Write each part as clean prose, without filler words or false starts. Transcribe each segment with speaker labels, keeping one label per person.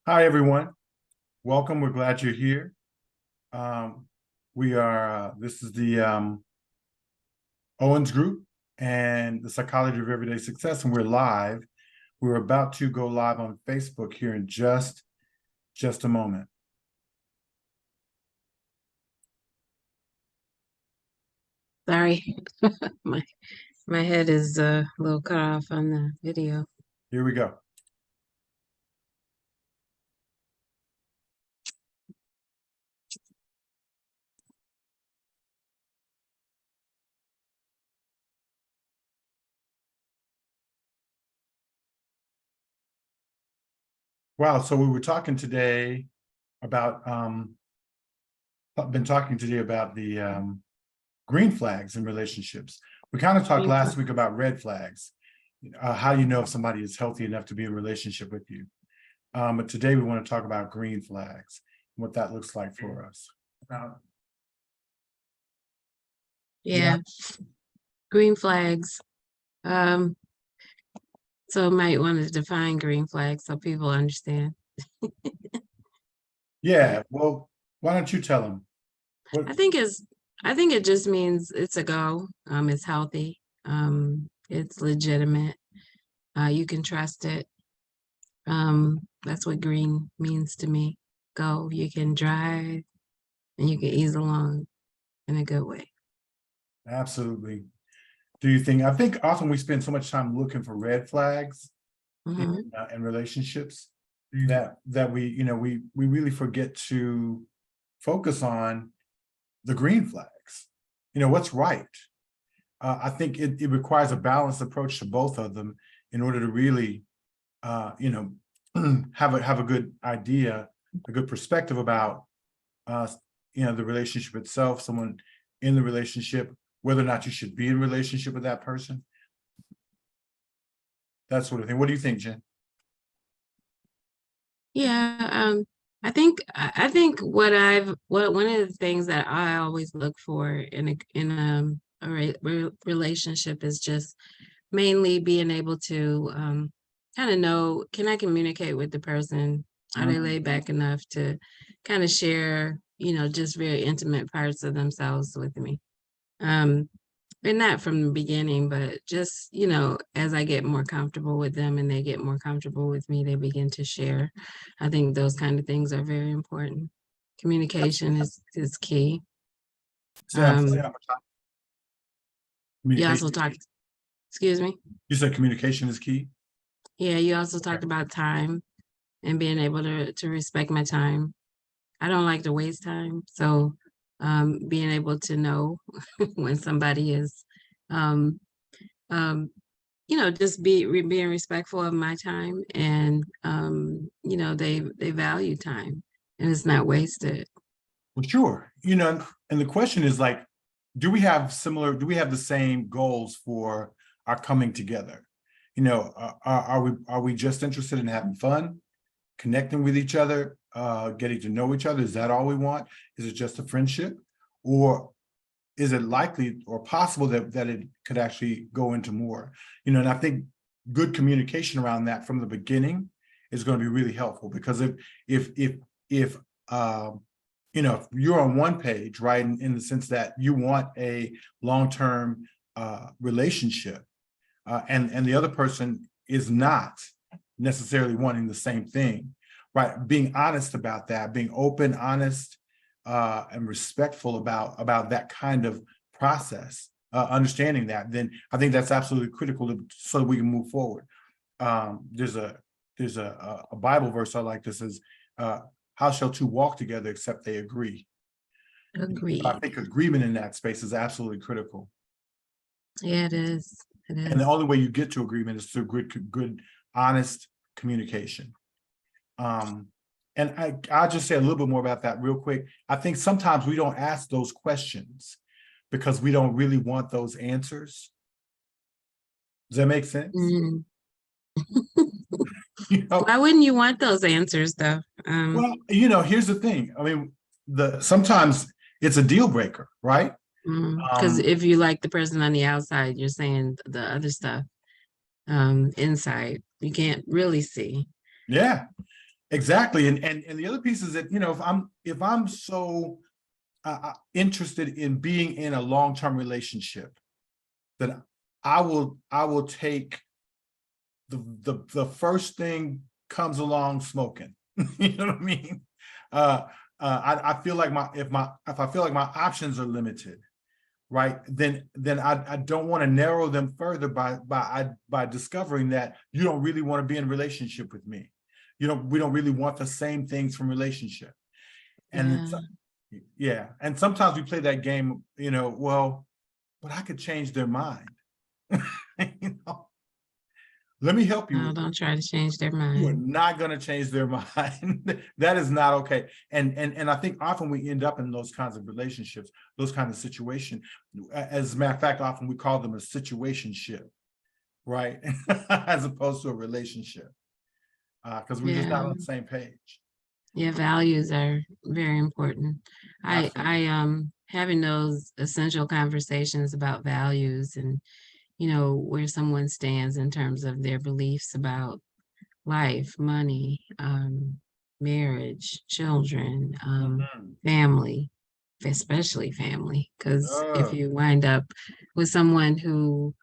Speaker 1: Hi, everyone. Welcome. We're glad you're here. This is the Owens Group and the Psychology of Everyday Success, and we're live. We're about to go live on Facebook here in just a moment.
Speaker 2: Sorry, my head is a little cut off on the video.
Speaker 1: Here we go. Wow, so we were talking today about the green flags in relationships. We kind of talked last week about red flags. How do you know if somebody is healthy enough to be in a relationship with you? But today we want to talk about green flags and what that looks like for us.
Speaker 2: Yeah, green flags. So might want to define green flags so people understand.
Speaker 1: Yeah, well, why don't you tell them?
Speaker 2: I think it just means it's a go. It's healthy. It's legitimate. You can trust it. That's what green means to me. Go. You can drive and you can ease along in a good way.
Speaker 1: Absolutely. I think often we spend so much time looking for red flags in relationships that we really forget to focus on the green flags. What's right. I think it requires a balanced approach to both of them in order to really have a good idea, a good perspective about the relationship itself, someone in the relationship, whether or not you should be in a relationship with that person. That sort of thing. What do you think, Jen?
Speaker 2: Yeah, I think one of the things that I always look for in a relationship is just mainly being able to kind of know, can I communicate with the person? Are they laid back enough to kind of share, just very intimate parts of themselves with me? And not from the beginning, but just, as I get more comfortable with them and they get more comfortable with me, they begin to share. I think those kind of things are very important. Communication is key. You also talked, excuse me?
Speaker 1: You said communication is key?
Speaker 2: Yeah, you also talked about time and being able to respect my time. I don't like to waste time. So being able to know when somebody is, just being respectful of my time and, they value time and it's not wasted.
Speaker 1: Well, sure. And the question is like, do we have the same goals for our coming together? Are we just interested in having fun, connecting with each other, getting to know each other? Is that all we want? Is it just a friendship? Or is it likely or possible that it could actually go into more? And I think good communication around that from the beginning is going to be really helpful, because if you're on one page, right, in the sense that you want a long-term relationship, and the other person is not necessarily wanting the same thing, right? Being honest about that, being open, honest, and respectful about that kind of process, understanding that, then I think that's absolutely critical so that we can move forward. There's a Bible verse I like that says, how shall two walk together except they agree?
Speaker 2: Agreed.
Speaker 1: I think agreement in that space is absolutely critical.
Speaker 2: Yeah, it is.
Speaker 1: And the only way you get to agreement is through good, honest communication. And I'll just say a little bit more about that real quick. I think sometimes we don't ask those questions because we don't really want those answers. Does that make sense?
Speaker 2: Why wouldn't you want those answers though?
Speaker 1: Well, here's the thing. I mean, sometimes it's a deal breaker, right?
Speaker 2: Because if you like the person on the outside, you're saying the other stuff inside you can't really see.
Speaker 1: Yeah. Exactly. And the other piece is that, if I'm so interested in being in a long-term relationship, then I will take the first thing comes along smoking. You know what I mean? I feel like if I feel like my options are limited, right, then I don't want to narrow them further by discovering that you don't really want to be in a relationship with me. We don't really want the same things from relationship. And
Speaker 2: Yeah.
Speaker 1: and sometimes we play that game, well, but I could change their mind. You know, let me help you
Speaker 2: No,
Speaker 1: with it.
Speaker 2: don't try to change their
Speaker 1: You are
Speaker 2: mind.
Speaker 1: not going to change their mind. That is not okay. And I think often we end up in those kinds of relationships, those kinds of situations. As a matter of fact, often we call them a situationship, right? As opposed to a relationship, because we're just not
Speaker 2: Yeah.
Speaker 1: on the same page.
Speaker 2: Yeah, values are very important.
Speaker 1: Absolutely.
Speaker 2: Having those essential conversations about values and, where someone stands in terms of their beliefs about life, money, marriage, children,
Speaker 1: Mhm.
Speaker 2: family, especially family. Because if
Speaker 1: Oh,
Speaker 2: you wind up with someone who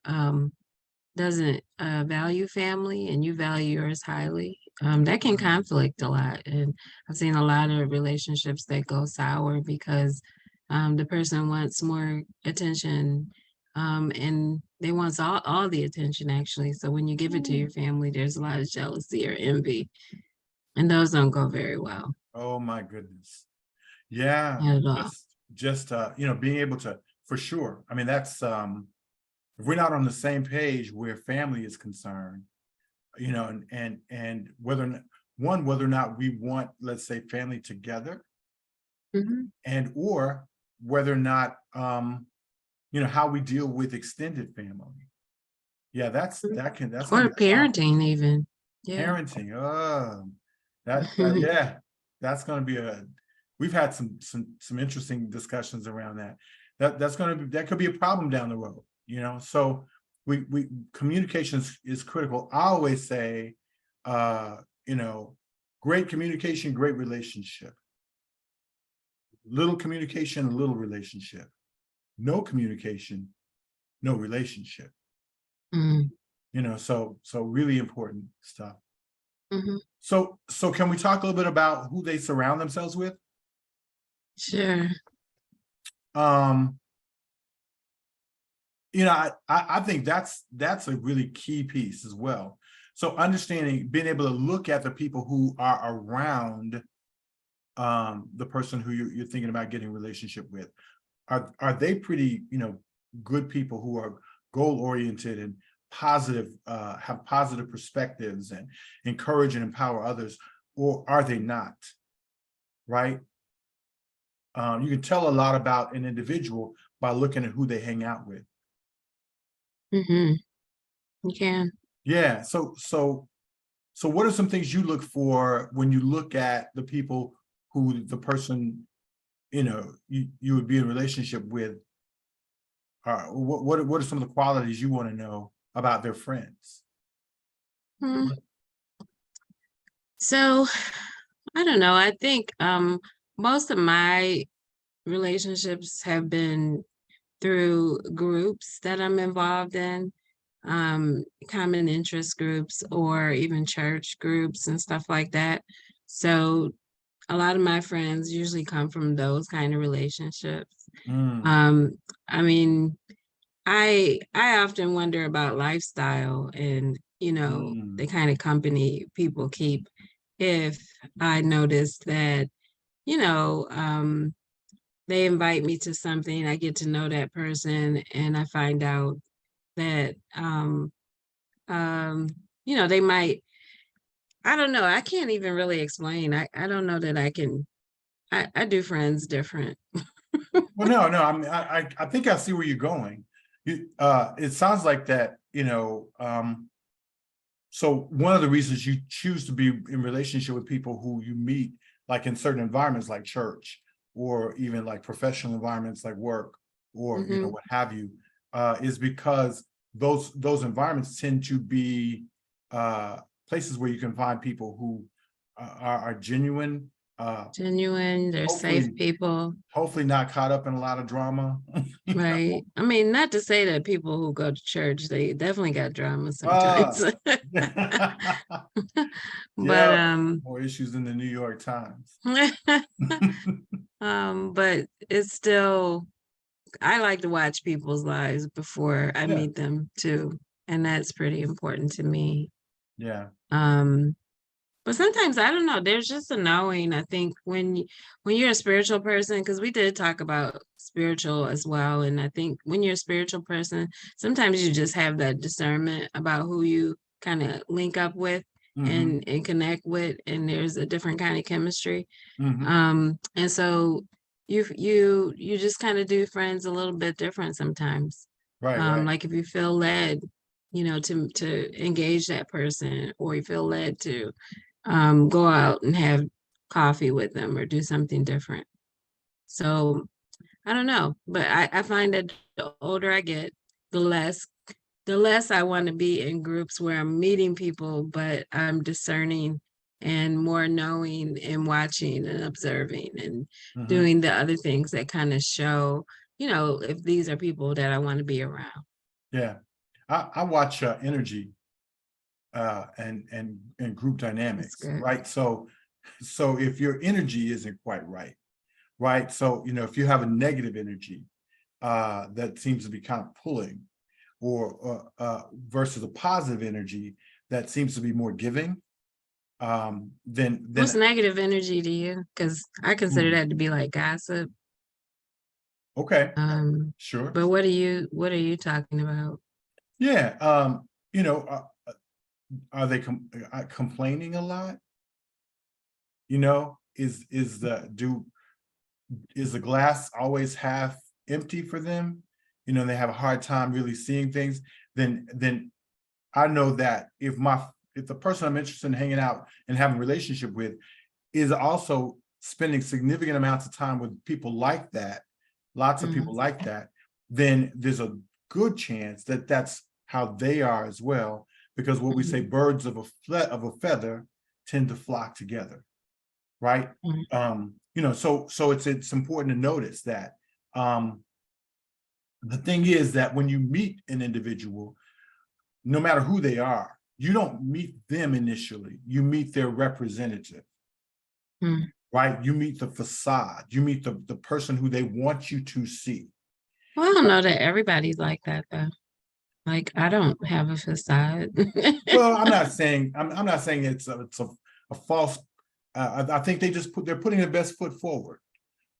Speaker 2: doesn't value family and you value yours highly, that can conflict a lot. And I've seen a lot of relationships that go sour because the person wants more attention, and they want all the attention actually. So when you give it to your family, there's a lot of jealousy or envy, and those don't go very well
Speaker 1: oh my goodness. Yeah.
Speaker 2: at all.
Speaker 1: Just being able to, for sure. I mean, that's if we're not on the same page where family is concerned, and whether or not we want, let's say, family together,
Speaker 2: Mhm.
Speaker 1: and or whether or not how we deal with extended family. Yeah, that's gonna
Speaker 2: Or
Speaker 1: be a problem.
Speaker 2: parenting, even. Yeah.
Speaker 1: Parenting. Yeah, that's gonna be we've had some interesting discussions around that. That could be a problem down the road, So we communication is critical. I always say, uh, you know, great communication, great relationship. Little communication, little relationship. No communication, no relationship.
Speaker 2: Mm,
Speaker 1: So really important stuff.
Speaker 2: mhm.
Speaker 1: So can we talk a little bit about who they surround themselves with?
Speaker 2: Sure.
Speaker 1: Um, I think that's a really key piece as well. So understanding, being able to look at the people who are around the person who you're thinking about getting a relationship with. Are they pretty, good people who are goal oriented and positive, have positive perspectives and encourage and empower others, or are they not? Right? You can tell a lot about an individual by looking at who they hang out with.
Speaker 2: Mhm. You can.
Speaker 1: Yeah. So what are some things you look for when you look at the people who the person, you would be in a relationship with? What are some of the qualities you want to know about their friends?
Speaker 2: Mm. So, I don't know. I think most of my relationships have been through groups that I'm involved in, common interest groups or even church groups and stuff like that. So a lot of my friends usually come from those kind of relationships.
Speaker 1: Mm,
Speaker 2: Um, I mean, I often wonder about lifestyle and,
Speaker 1: mm,
Speaker 2: the kind of company people keep. If I notice that, you know, um, they invite me to something, I get to know that person, and I find out that, um, they might, I don't know, I can't even really explain. I don't know that I can, I do friends different.
Speaker 1: well, no. I mean, I think I see where you're going. It sounds like that. So one of the reasons you choose to be in relationship with people who you meet, like in certain environments, like church, or even like professional environments, like work, or
Speaker 2: Hmm.
Speaker 1: what have you, is because those environments tend to be places where you can find people who are genuine,
Speaker 2: Genuine, they're safe
Speaker 1: hopefully
Speaker 2: people.
Speaker 1: hopefully not caught up in a lot of drama. You know?
Speaker 2: Right. I mean, not to say that people who go to church, they definitely got drama
Speaker 1: Uh,
Speaker 2: sometimes. But
Speaker 1: yeah, more issues in the New York Times.
Speaker 2: but it's still, I like to watch people's lives before I
Speaker 1: Yeah,
Speaker 2: meet them too. And that's pretty important to me.
Speaker 1: yeah.
Speaker 2: Um, but sometimes I don't know, there's just a knowing, I think when you're a spiritual person, because we did talk about spiritual as well. And I think when you're a spiritual person, sometimes you just have that discernment about who you kind of link up with
Speaker 1: Hmm.
Speaker 2: and connect with, and there's a different kind of chemistry.
Speaker 1: Hmm.
Speaker 2: And so you just kind of do friends a little bit different sometimes.
Speaker 1: Right, right.
Speaker 2: Like if you feel led, to engage that person, or you feel led to go out and have coffee with them or do something different. So I don't know, but I find that the older I get, the less the less I want to be in groups where I'm meeting people, but I'm discerning and more knowing and watching and observing and
Speaker 1: Hmm.
Speaker 2: doing the other things that kind of show, if these are people that I want to be around.
Speaker 1: Yeah. I watch energy and group
Speaker 2: That's
Speaker 1: dynamics,
Speaker 2: good.
Speaker 1: right? So if your energy isn't quite right, right? So if you have a negative energy that seems to be kind of pulling, or versus a positive energy that seems to be more giving, then
Speaker 2: What's negative energy to you? Because I consider
Speaker 1: hmm,
Speaker 2: that to be like gossip.
Speaker 1: okay,
Speaker 2: Um,
Speaker 1: sure,
Speaker 2: but what are you talking about?
Speaker 1: yeah, you know, are they complaining a lot? Is the glass always half empty for them? They have a hard time really seeing things. Then I know that if the person I'm interested in hanging out and having a relationship with is also spending significant amounts of time with people like that, lots of people
Speaker 2: Mhm.
Speaker 1: like that, then there's a good chance that that's how they are as well. Because what we say,
Speaker 2: Mhm.
Speaker 1: birds of a feather tend to flock together, right?
Speaker 2: Mhm.
Speaker 1: So it's important to notice that the thing is that when you meet an individual, no matter who they are, you don't meet them initially. You meet their representative,
Speaker 2: Mhm.
Speaker 1: right? You meet the facade. You meet the person who they want you to see.
Speaker 2: Well, I don't know that everybody's like that though. Like I don't have a facade.
Speaker 1: Well, I'm not saying it's a false. I think they're putting their best foot forward,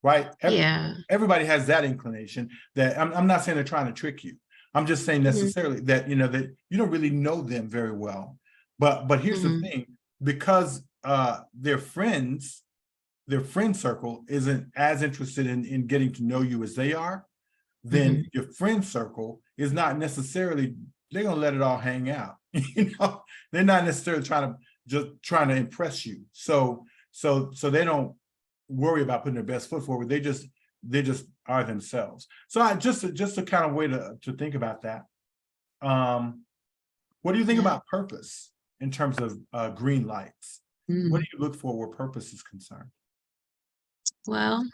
Speaker 1: right?
Speaker 2: Yeah.
Speaker 1: Everybody has that inclination. That I'm not saying they're trying to trick you. I'm just saying
Speaker 2: Mhm.
Speaker 1: necessarily that that you don't really know them very well. But here's the
Speaker 2: Mhm.
Speaker 1: thing: because their friend circle isn't as interested in getting to know you as they are, then
Speaker 2: Mhm.
Speaker 1: your friend circle is not necessarily, they're gonna let it all hang out. They're not necessarily trying to impress you. So they don't worry about putting their best foot forward. They just are themselves. So I just a kind of way to think about that. Um, what do you think
Speaker 2: Yeah.
Speaker 1: about purpose in terms of green lights? What do
Speaker 2: Mhm.
Speaker 1: you look for where purpose is concerned?
Speaker 2: Well,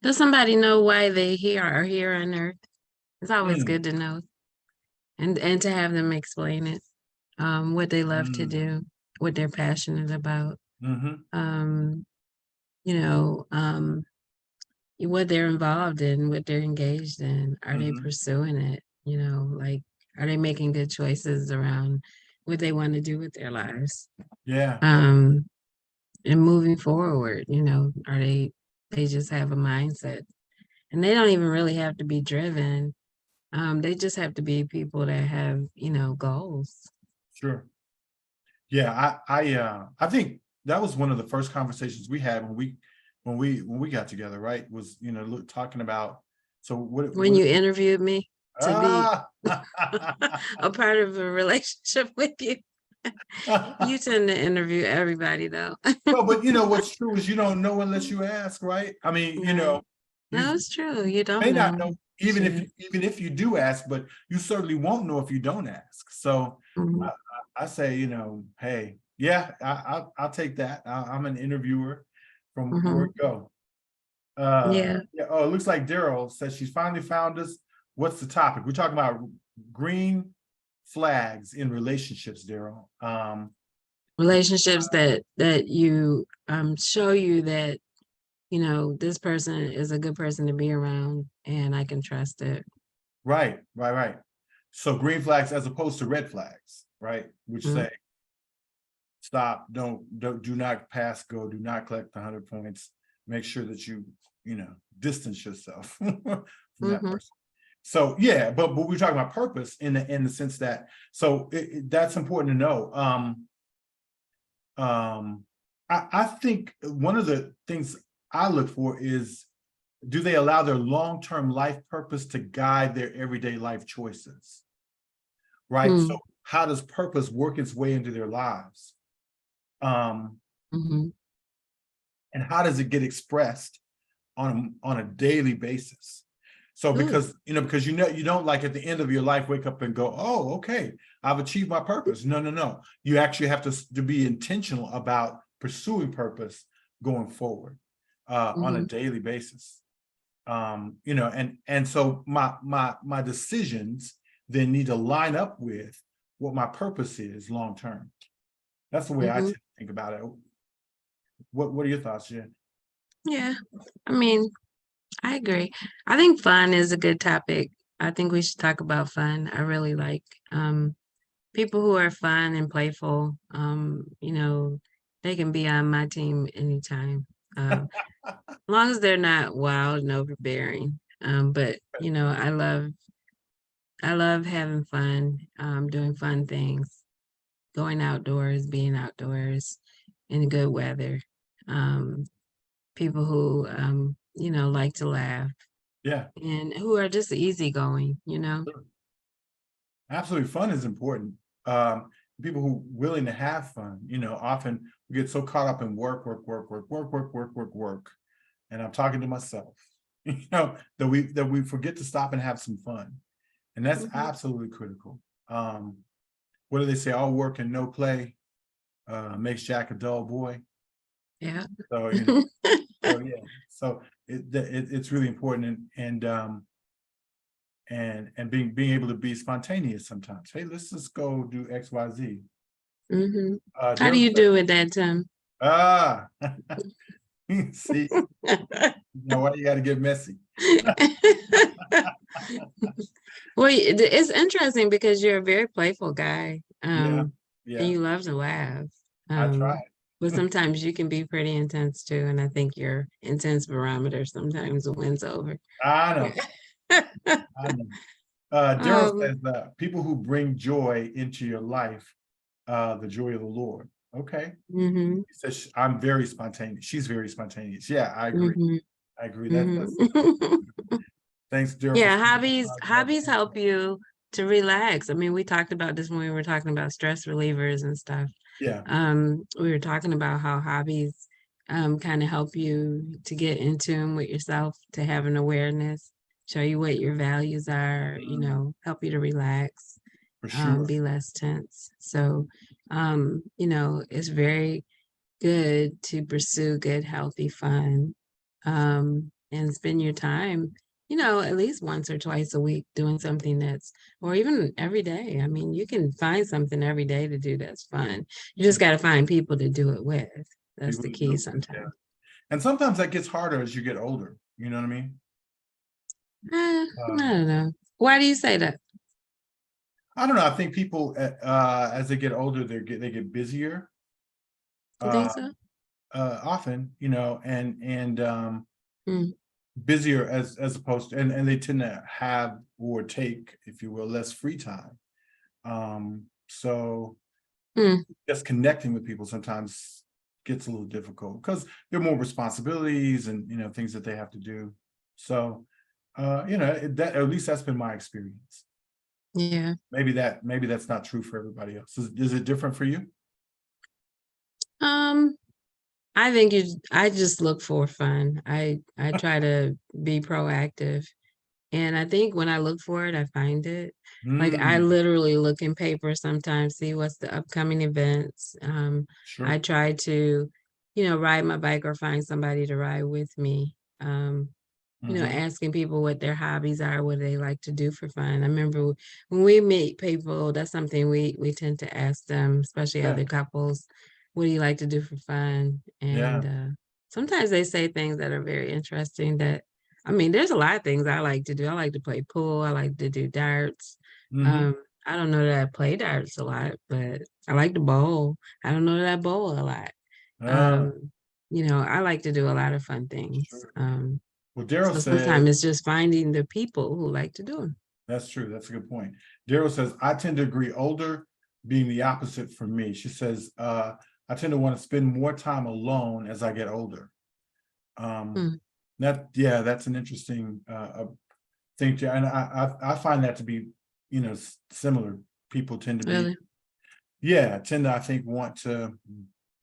Speaker 2: does somebody know why they here are here on Earth? It's always
Speaker 1: Mm,
Speaker 2: good to know, and to have them explain it. What they love to
Speaker 1: mm,
Speaker 2: do, what they're passionate about.
Speaker 1: mhm,
Speaker 2: Um, you know, um, what they're involved in, what they're engaged in. Are they
Speaker 1: mhm.
Speaker 2: pursuing it? Like, are they making good choices around what they want to do with their lives?
Speaker 1: Yeah,
Speaker 2: Um, and moving forward, are they just have a mindset, and they don't even really have to be driven. They just have to be people that have, goals.
Speaker 1: sure. Yeah, I think that was one of the first conversations we had when we got together, right? Was talking about, so
Speaker 2: When
Speaker 1: what
Speaker 2: you interviewed me to be
Speaker 1: ah
Speaker 2: a part of a relationship with you, you tend to interview everybody though.
Speaker 1: well, but what's true is you don't know unless you ask, right? I mean,
Speaker 2: Right.
Speaker 1: you
Speaker 2: No, it's true. You
Speaker 1: may
Speaker 2: don't
Speaker 1: not
Speaker 2: know.
Speaker 1: know
Speaker 2: Shit.
Speaker 1: even if you do ask, but you certainly won't know if you don't ask. So
Speaker 2: Mhm.
Speaker 1: I say, hey, Yeah, I'll take that. I'm an interviewer from
Speaker 2: Mhm.
Speaker 1: word go.
Speaker 2: Yeah.
Speaker 1: Yeah. Oh, it looks like Daryl says she's finally found us. What's the topic? We're talking about green flags in relationships, Daryl.
Speaker 2: Relationships that you show you that, this person is a good person to be around and I can trust it.
Speaker 1: Right. So green flags as opposed to red flags, right? Which
Speaker 2: Mm.
Speaker 1: say stop, do not pass go, do not collect the 100 points. Make sure that you distance yourself from that
Speaker 2: Mhm.
Speaker 1: person. So yeah, but we're talking about purpose in the sense that that's important to know. I think one of the things I look for is, do they allow their long-term life purpose to guide their everyday life choices? Right. So
Speaker 2: Mm.
Speaker 1: how does purpose work its way into their lives?
Speaker 2: Mhm.
Speaker 1: And how does it get expressed on a daily basis? So
Speaker 2: Ooh.
Speaker 1: because you don't like at the end of your life wake up and go, oh, okay, I've achieved my purpose. No. You actually have to be intentional about pursuing purpose going forward on a
Speaker 2: Mhm.
Speaker 1: daily basis. And so my decisions then need to line up with what my purpose is long term. That's the way I tend
Speaker 2: Mhm.
Speaker 1: to think about it. What are your thoughts, Jen?
Speaker 2: Yeah. I mean, I agree. I think fun is a good topic. I think we should talk about fun. I really like people who are fun and playful. They can be on my team anytime. As long as they're not wild and overbearing. But I love having fun, doing fun things, going outdoors, being outdoors in good weather. Um, People who like to laugh
Speaker 1: Yeah,
Speaker 2: and who are just easygoing.
Speaker 1: sure. Absolutely. Fun is important. Um, People who willing to have fun, often we get so caught up in work. And I'm talking to myself, that we forget to stop and have some fun. And that's
Speaker 2: Mhm.
Speaker 1: absolutely critical. What do they say? All work and no play makes Jack a dull boy.
Speaker 2: Yeah.
Speaker 1: So, so yeah. So it's really important and being able to be spontaneous sometimes. Hey, let's just go do X, Y, Z.
Speaker 2: Hmm. How do
Speaker 1: Daryl
Speaker 2: you
Speaker 1: said,
Speaker 2: do with that, Tim?
Speaker 1: ah, see, why you got to get messy.
Speaker 2: Well, it's interesting because you're a very playful guy,
Speaker 1: Yeah,
Speaker 2: and
Speaker 1: yeah,
Speaker 2: you love to laugh.
Speaker 1: I
Speaker 2: Um,
Speaker 1: tried.
Speaker 2: but sometimes you can be pretty intense too, and I think your intense barometer sometimes wins over.
Speaker 1: I know, I know. Daryl
Speaker 2: Um,
Speaker 1: says people who bring joy into your life, the joy of the Lord. Okay.
Speaker 2: mhm,
Speaker 1: He says, I'm very spontaneous. She's very spontaneous. Yeah, I agree.
Speaker 2: mhm,
Speaker 1: I agree. That's
Speaker 2: mhm.
Speaker 1: thanks, Daryl, for
Speaker 2: Yeah,
Speaker 1: speaking.
Speaker 2: hobbies help you to relax. I mean, we talked about this when we were talking about stress relievers and stuff.
Speaker 1: Yeah.
Speaker 2: We were talking about how hobbies kind of help you to get in tune with yourself, to have an awareness, show you what your values are, help you to relax,
Speaker 1: For sure.
Speaker 2: be less tense. So, it's very good to pursue good, healthy fun, and spend your time, at least once or twice a week doing something or even every day. I mean, you can find something every day to do that's fun. You just got to find people to do it with. That's
Speaker 1: People
Speaker 2: the
Speaker 1: to do
Speaker 2: key
Speaker 1: it with, yeah.
Speaker 2: sometimes.
Speaker 1: And sometimes that gets harder as you get older. You know what I mean?
Speaker 2: I
Speaker 1: Um,
Speaker 2: don't know. Why do you say that?
Speaker 1: I don't know. I think people, as they get older, they get busier.
Speaker 2: You think
Speaker 1: Uh,
Speaker 2: so?
Speaker 1: Often, and
Speaker 2: Mm,
Speaker 1: busier as opposed to, and they tend to have or take, if you will, less free time. So
Speaker 2: mm,
Speaker 1: just connecting with people sometimes gets a little difficult because there are more responsibilities and things that they have to do. So that at least that's been my experience.
Speaker 2: yeah.
Speaker 1: Maybe that's not true for everybody else. Is it different for you?
Speaker 2: Um, I think I just look for fun. I try to be proactive And I think when I look for it, I find it. Like I
Speaker 1: Mm,
Speaker 2: literally look in paper sometimes, see what's the upcoming events. I
Speaker 1: sure.
Speaker 2: try to, ride my bike or find somebody to ride with me.
Speaker 1: Hmm.
Speaker 2: Asking people what their hobbies are, what they like to do for fun. I remember when we meet people, that's something we tend to ask them, especially
Speaker 1: Yeah.
Speaker 2: other couples, what do you like to do for fun?
Speaker 1: Yeah.
Speaker 2: And sometimes they say things that are very interesting that, I mean, there's a lot of things I like to do. I like to play pool. I like to do darts.
Speaker 1: Hmm.
Speaker 2: Um, I don't know that I play darts a lot, but I like to bowl. I don't know that I bowl a lot.
Speaker 1: Uh,
Speaker 2: Um, I like to do a lot of fun things.
Speaker 1: sure. Well, Daryl
Speaker 2: So
Speaker 1: says,
Speaker 2: sometimes it's just finding the people who like to do them.
Speaker 1: that's true. That's a good point. Daryl says, I tend to agree, older being the opposite for me. She says, I tend to want to spend more time alone as I get older. Um,
Speaker 2: Hmm,
Speaker 1: yeah, that's an interesting thing to, and I find that to be, similar. People tend to be,
Speaker 2: really?
Speaker 1: yeah, tend to, I think, want to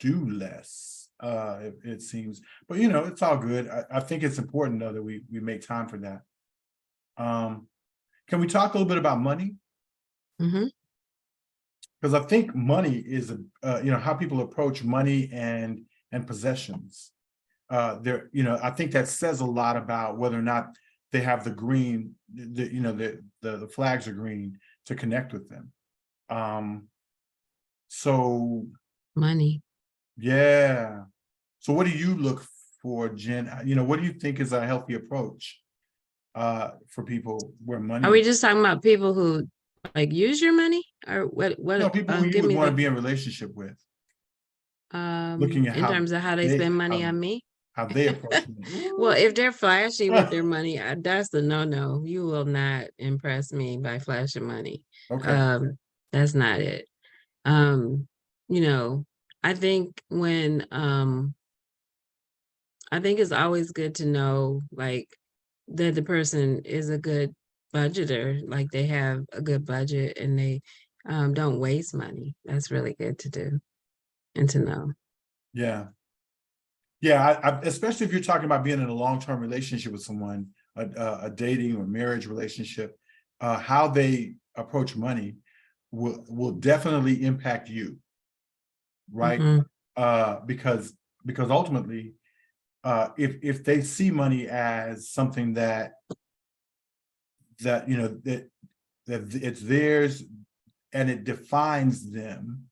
Speaker 1: do less, it seems. But it's all good. I think it's important though that we make time for that. Um, can we talk a little bit about money?
Speaker 2: Hmm.
Speaker 1: Because I think money is how people approach money and possessions. I think that says a lot about whether or not they have the green, the flags are green to connect with them. So
Speaker 2: Money.
Speaker 1: yeah. So what do you look for, Jen? What do you think is a healthy approach for people where
Speaker 2: Are
Speaker 1: money
Speaker 2: we
Speaker 1: is?
Speaker 2: just talking about people who like use your money or what
Speaker 1: People who you
Speaker 2: give
Speaker 1: would
Speaker 2: me
Speaker 1: want to
Speaker 2: the
Speaker 1: be in relationship with, looking at
Speaker 2: in terms of how they spend money
Speaker 1: how
Speaker 2: on me?
Speaker 1: they approach me.
Speaker 2: Well,
Speaker 1: Ooh.
Speaker 2: if they're flashy with their money, that's the no. You will not impress me by flashing money.
Speaker 1: Okay.
Speaker 2: Um, that's not it. Um, you know, I think I think it's always good to know like that the person is a good budgeter, like they have a good budget and they don't waste money. That's really good to do and to know.
Speaker 1: Yeah. Yeah, especially if you're talking about being in a long-term relationship with someone, a dating or marriage relationship, how they approach money will definitely impact you, right?
Speaker 2: Hmm.
Speaker 1: Because ultimately, if they see money as something that it's theirs and it defines them,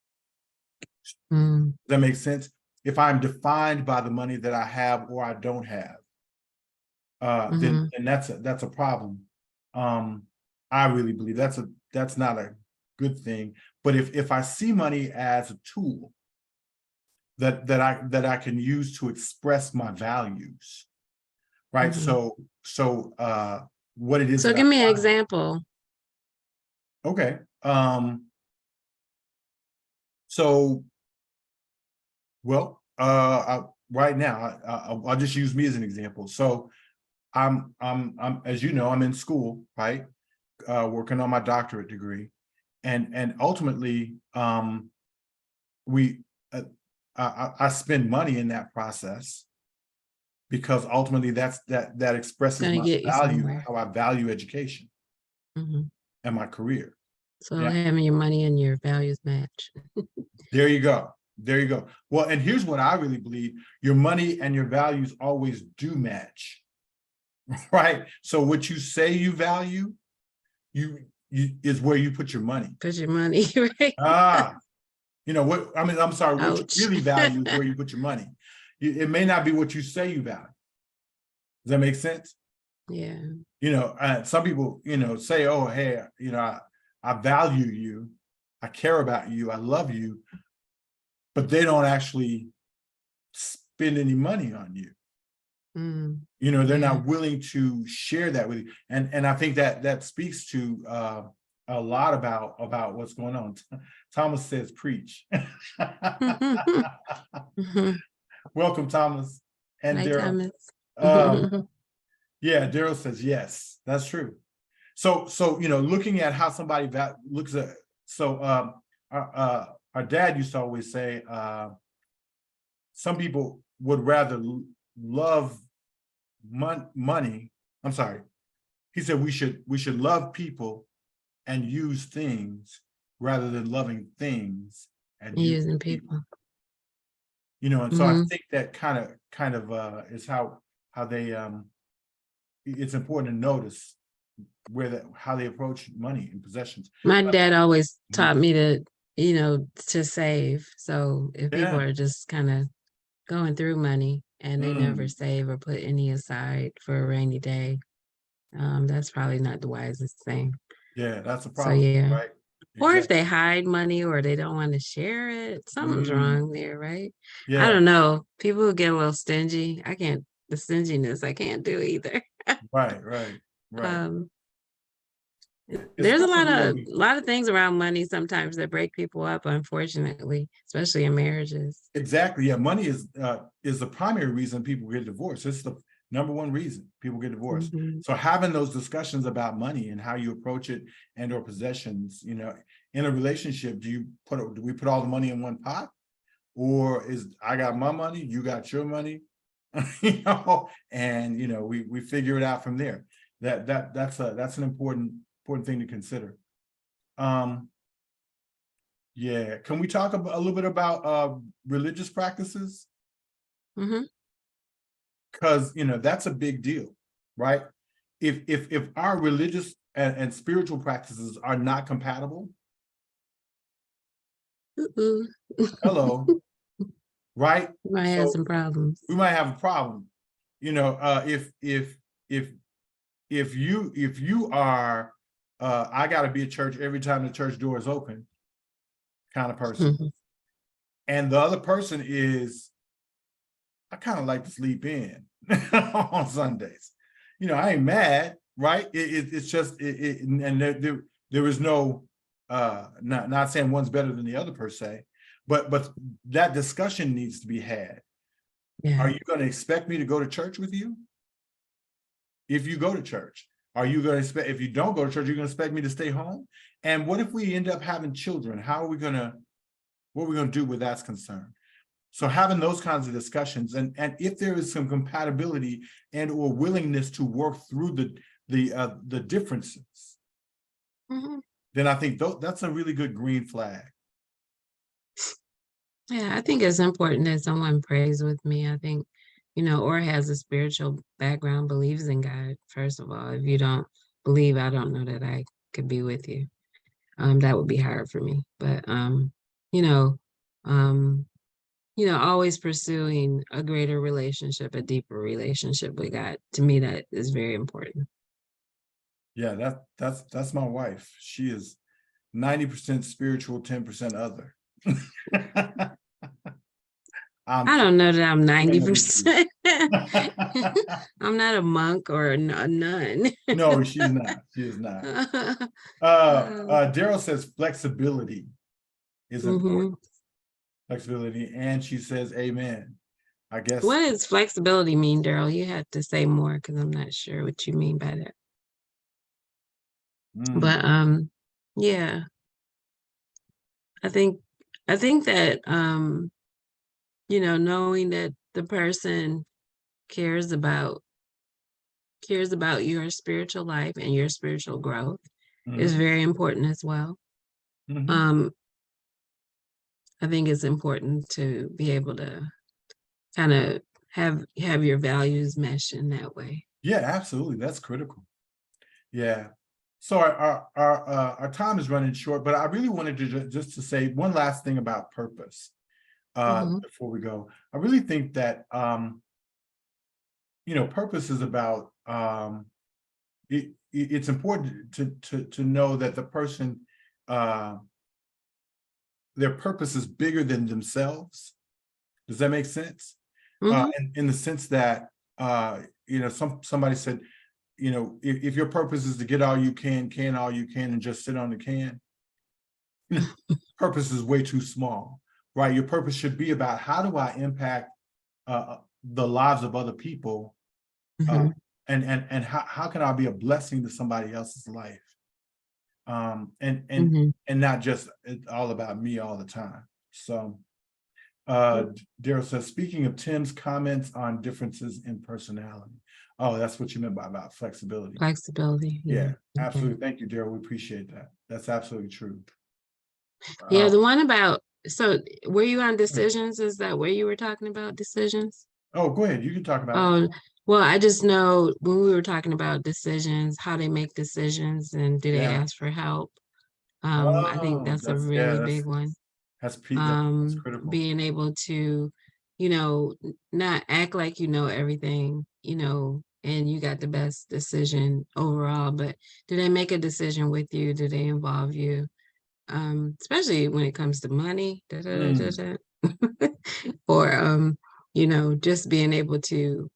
Speaker 2: Mm.
Speaker 1: does that make sense? If I'm defined by the money that I have or I don't have, then
Speaker 2: Hmm.
Speaker 1: that's a problem. Um, I really believe that's not a good thing. But if I see money as a tool that I can use to express my values, right?
Speaker 2: Hmm.
Speaker 1: So what it is
Speaker 2: So
Speaker 1: that I
Speaker 2: give me an
Speaker 1: value.
Speaker 2: example.
Speaker 1: Okay. So well, right now I'll just use me as an example. So I'm as you know, I'm in school, right? Working on my doctorate degree, and ultimately, we I spend money in that process because ultimately that
Speaker 2: It's
Speaker 1: expresses
Speaker 2: gonna
Speaker 1: my
Speaker 2: get you
Speaker 1: value,
Speaker 2: somewhere.
Speaker 1: how I value education
Speaker 2: Hmm.
Speaker 1: and my career.
Speaker 2: So
Speaker 1: Yeah,
Speaker 2: having your money and your values match.
Speaker 1: there you go. There you go. Well, and here's what I really believe: your money and your values always do match, right? So what you say you value, you is where you put your money.
Speaker 2: Put your money, right?
Speaker 1: Ah, what I mean, I'm sorry, what you
Speaker 2: Ouch.
Speaker 1: really value is where you put your money. It may not be what you say you value. Does that make sense?
Speaker 2: Yeah.
Speaker 1: Some people, say, oh, hey, I value you, I care about you, I love you, but they don't actually spend any money on you.
Speaker 2: Mm.
Speaker 1: They're
Speaker 2: Yeah.
Speaker 1: not willing to share that with you. And I think that speaks to a lot about what's going on. Thomas says, preach. Welcome, Thomas. And
Speaker 2: Hi,
Speaker 1: Daryl.
Speaker 2: Thomas.
Speaker 1: Yeah, Daryl says yes, that's true. So looking at how somebody looks at our dad used to always say some people would rather love money. I'm sorry. he said we should love people and use things rather than loving things and
Speaker 2: Using people.
Speaker 1: You know, and so I think that kind of is how they it's important to notice how they approach money and possessions.
Speaker 2: My dad always taught me to, to save. So if people are just kind of going through money and they never save or put any aside for a rainy day, that's probably not the wisest thing.
Speaker 1: Yeah, that's a
Speaker 2: So
Speaker 1: problem,
Speaker 2: yeah.
Speaker 1: right?
Speaker 2: Or if they hide money or they don't want to share it, something's wrong there, right?
Speaker 1: Yeah.
Speaker 2: I don't know. People who get a little stingy, the stinginess, I can't do either.
Speaker 1: Right.
Speaker 2: There's a lot of things around money sometimes that break people up, unfortunately, especially in marriages.
Speaker 1: Exactly. Yeah, money is the primary reason people get divorced. It's the number one reason people get divorced. So having those discussions about money and how you approach it and or possessions, in a relationship, do we put all the money in one pot, or is I got my money, you got your money, and we figure it out from there. That's an important thing to consider. Yeah, can we talk a little bit about religious practices? Because that's a big deal, right? If our religious and spiritual practices are not compatible, hello, right?
Speaker 2: We might have some problems.
Speaker 1: We might have a problem. If you are I gotta be at church every time the church door is open kind of person, and the other person is, I kind of like to sleep in on Sundays. I ain't mad, right? It's just and there is no not saying one's better than the other per se, but that discussion needs to be had. Yeah. Are you going to expect me to go to church with you? If you go to church, are you going to expect, if you don't go to church, you're going to expect me to stay home? And what if we end up having children? What are we going to do with that's concerned? So having those kinds of discussions, and if there is some compatibility and or willingness to work through the differences, then I think that's a really good green flag.
Speaker 2: Yeah, I think it's important that someone prays with me. I think, or has a spiritual background, believes in God, first of all. If you don't believe, I don't know that I could be with you. That would be hard for me. But, always pursuing a greater relationship, a deeper relationship with God. To me, that is very important.
Speaker 1: Yeah, that's my wife. She is 90% spiritual, 10% other.
Speaker 2: I don't know that I'm 90%. I'm not a monk or a nun.
Speaker 1: No, she's not. She is not. Daryl says flexibility is important. Flexibility, and she says amen. I guess.
Speaker 2: What does flexibility mean, Daryl? You have to say more because I'm not sure what you mean by that. But yeah, I think that knowing that the person cares about your spiritual life and your spiritual growth is very important as well. I think it's important to be able to kind of have your values mesh in that way.
Speaker 1: Yeah, absolutely. That's critical. Yeah. So our time is running short, but I really wanted to just to say one last thing about purpose before we go. I really think that purpose is about it's important to know that the person their purpose is bigger than themselves. Does that make sense? In the sense that somebody said, if your purpose is to get all you can all you can, and just sit on the can, purpose is way too small, right? Your purpose should be about how do I impact the lives of other people, and how can I be a blessing to somebody else's life, and not just all about me all the time. So Daryl says, speaking of Tim's comments on differences in personality. Oh, that's what you meant by about flexibility.
Speaker 2: Flexibility.
Speaker 1: Yeah,
Speaker 2: Okay.
Speaker 1: absolutely. Thank you, Daryl. We appreciate that. That's absolutely true.
Speaker 2: Yeah, the one about, so were you on decisions? Is that where you were talking about decisions?
Speaker 1: Oh, go ahead. You can talk about it.
Speaker 2: Oh, well, I just know when we were talking about decisions, how they make decisions and do they
Speaker 1: Yeah.
Speaker 2: ask for help? I think
Speaker 1: Oh,
Speaker 2: that's a really big one.
Speaker 1: that's critical.
Speaker 2: Being able to, not act like you know everything, and you got the best decision overall, but do they make a decision with you? Do they involve you? Especially when it comes to money, or just being able to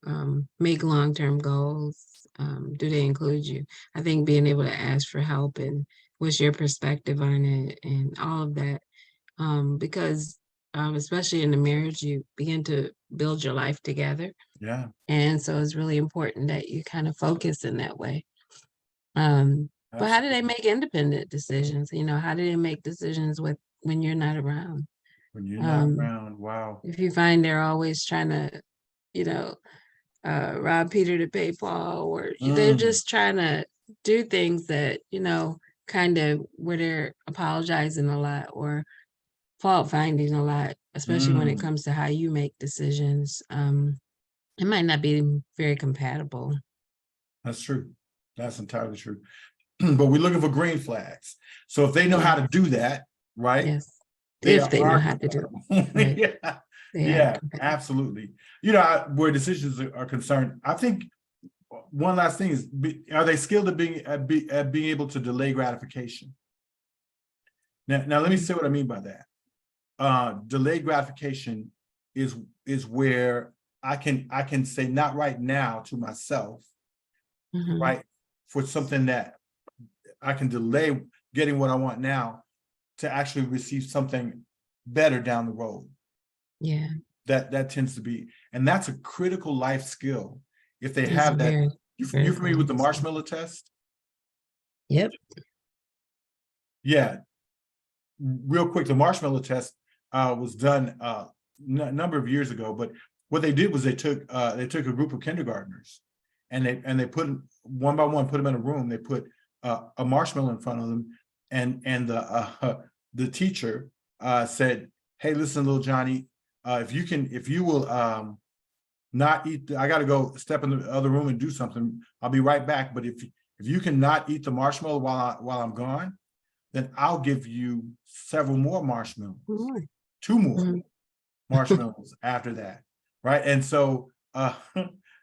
Speaker 2: make long-term goals. Do they include you? I think being able to ask for help and what's your perspective on it and all of that. Because especially in the marriage, you begin to build your life together.
Speaker 1: Yeah.
Speaker 2: And so it's really important that you kind of focus in that way. But how do they make independent decisions? How do they make decisions when you're not around?
Speaker 1: When you're not around, wow.
Speaker 2: If you find they're always trying to, you know, rob Peter to pay Paul, or they're just trying to do things that, kind of where they're apologizing a lot or fault finding a lot, especially when it comes to how you make decisions. It might not be very compatible.
Speaker 1: That's true. That's entirely true. But we're looking for green flags. So if they know how to do that, right?
Speaker 2: Yes.
Speaker 1: They
Speaker 2: If they know how to do it. Right.
Speaker 1: Yeah.
Speaker 2: Yeah,
Speaker 1: Absolutely. Where decisions are concerned, I think one last thing is, are they skilled at being able to delay gratification? Now let me say what I mean by that. Delayed gratification is where I can say not right now to myself, right, for something that I can delay getting what I want now to actually receive something better down the road.
Speaker 2: Yeah.
Speaker 1: That tends to be, and that's a critical life skill. If they have that, you familiar with the marshmallow test?
Speaker 2: Yep.
Speaker 1: Yeah. Real quick, the marshmallow test was done a number of years ago, but what they did was they took a group of kindergartners and they put one by one, put them in a room. They put a marshmallow in front of them, and the teacher said, "Hey, listen, little Johnny, if you will not eat, I got to go step in the other room and do something. I'll be right back. But if you cannot eat the marshmallow while I'm gone, then I'll give you several more marshmallows, 2 more marshmallows after that, right?" And so,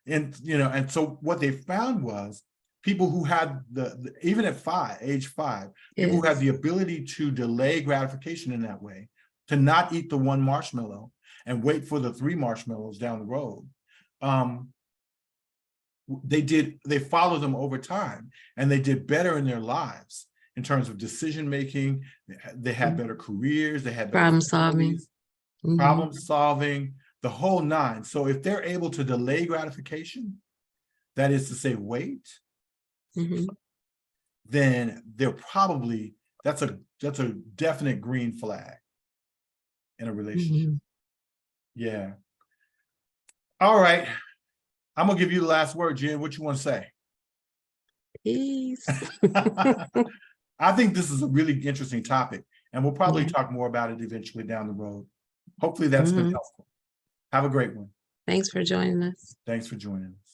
Speaker 1: and so what they found was people who had even at age 5, people who had the ability to delay gratification in that way, to not eat the 1 marshmallow and wait for the 3 marshmallows down the road. They followed them over time, and they did better in their lives in terms of decision making. They had better careers, they had better problem solving, the whole 9. So if they're able to delay gratification, that is to say wait, then they're probably, that's a definite green flag in a relationship. Yeah. All right. I'm gonna give you the last word, Jen. What you want to say?
Speaker 2: Peace.
Speaker 1: I think this is a really interesting topic, and we'll probably talk more about it eventually down the road. Hopefully that's been helpful. Have a great one.
Speaker 2: Thanks for joining us.
Speaker 1: Thanks for joining us.